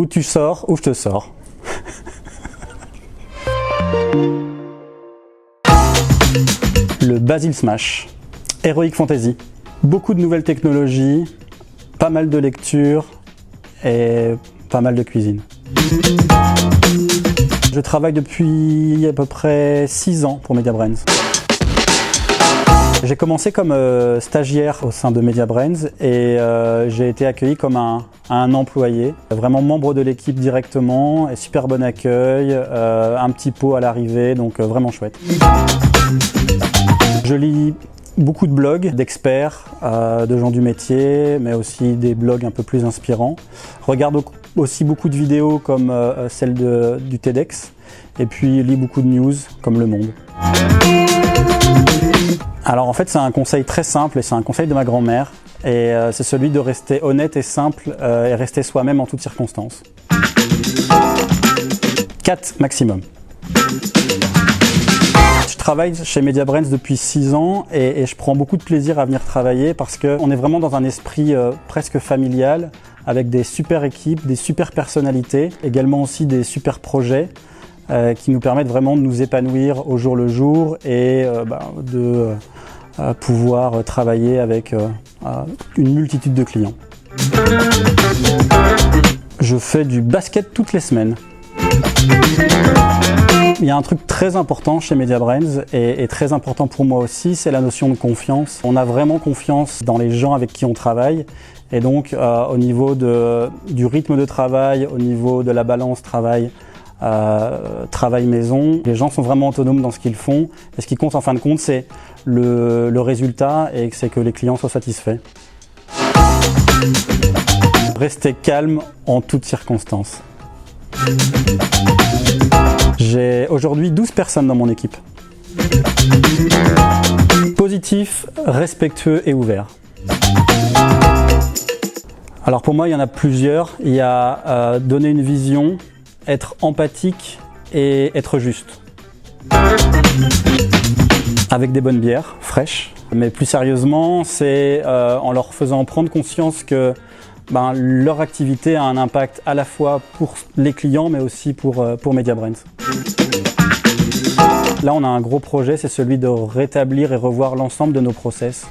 Ou tu sors, ou je te sors. Le Basil Smash. Heroic Fantasy. Beaucoup de nouvelles technologies, pas mal de lectures et pas mal de cuisine. Je travaille depuis à peu près 6 ans pour MediaBrainz. J'ai commencé comme stagiaire au sein de MediaBrainz et j'ai été accueilli comme un employé, vraiment membre de l'équipe directement, et super bon accueil, un petit pot à l'arrivée, donc vraiment chouette. Je lis beaucoup de blogs d'experts, de gens du métier, mais aussi des blogs un peu plus inspirants. Regarde aussi beaucoup de vidéos comme celle du TEDx, et puis lis beaucoup de news comme Le Monde. Alors en fait c'est un conseil très simple et c'est un conseil de ma grand-mère et c'est celui de rester honnête et simple et rester soi-même en toutes circonstances. 4 maximum. Je travaille chez MediaBrainz depuis 6 ans et je prends beaucoup de plaisir à venir travailler parce qu'on est vraiment dans un esprit presque familial avec des super équipes, des super personnalités, également aussi des super projets qui nous permettent vraiment de nous épanouir au jour le jour et de pouvoir travailler avec une multitude de clients. Je fais du basket toutes les semaines. Il y a un truc très important chez MediaBrainz et très important pour moi aussi, c'est la notion de confiance. On a vraiment confiance dans les gens avec qui on travaille et donc au niveau du rythme de travail, au niveau de la balance travail maison, les gens sont vraiment autonomes dans ce qu'ils font et ce qui compte en fin de compte c'est le résultat et c'est que les clients soient satisfaits. Restez calme en toutes circonstances. J'ai aujourd'hui 12 personnes dans mon équipe. Positif, respectueux et ouvert. Alors pour moi il y en a plusieurs. Il y a donner une vision, être empathique et être juste. Avec des bonnes bières, fraîches. Mais plus sérieusement, c'est en leur faisant prendre conscience que leur activité a un impact à la fois pour les clients mais aussi pour MediaBrainz. Là on a un gros projet, c'est celui de rétablir et revoir l'ensemble de nos process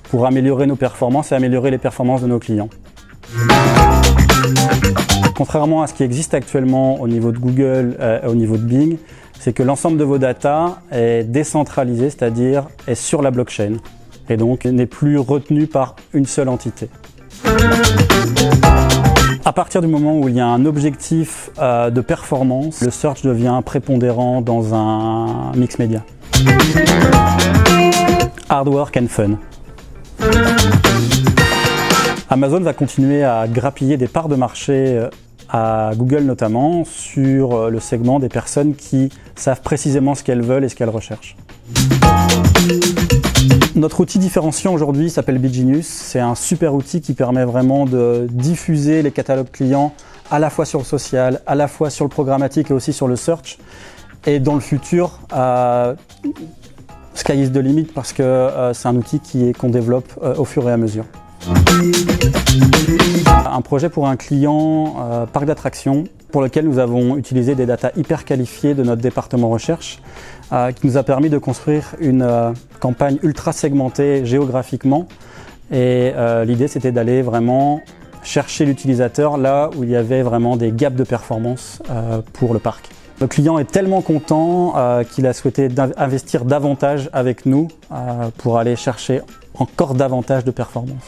pour améliorer nos performances et améliorer les performances de nos clients. Contrairement à ce qui existe actuellement au niveau de Google et au niveau de Bing, c'est que l'ensemble de vos data est décentralisé, c'est-à-dire est sur la blockchain et donc n'est plus retenu par une seule entité. À partir du moment où il y a un objectif de performance, le search devient prépondérant dans un mix média. Hard work and fun. Amazon va continuer à grappiller des parts de marché à Google notamment sur le segment des personnes qui savent précisément ce qu'elles veulent et ce qu'elles recherchent. Notre outil différenciant aujourd'hui s'appelle BeGenius. C'est un super outil qui permet vraiment de diffuser les catalogues clients à la fois sur le social, à la fois sur le programmatique et aussi sur le search. Et dans le futur, sky is the limit parce que c'est un outil qu'on développe au fur et à mesure. Un projet pour un client parc d'attractions pour lequel nous avons utilisé des datas hyper qualifiées de notre département recherche qui nous a permis de construire une campagne ultra segmentée géographiquement et l'idée c'était d'aller vraiment chercher l'utilisateur là où il y avait vraiment des gaps de performance pour le parc. Le client est tellement content qu'il a souhaité investir davantage avec nous pour aller chercher encore davantage de performance.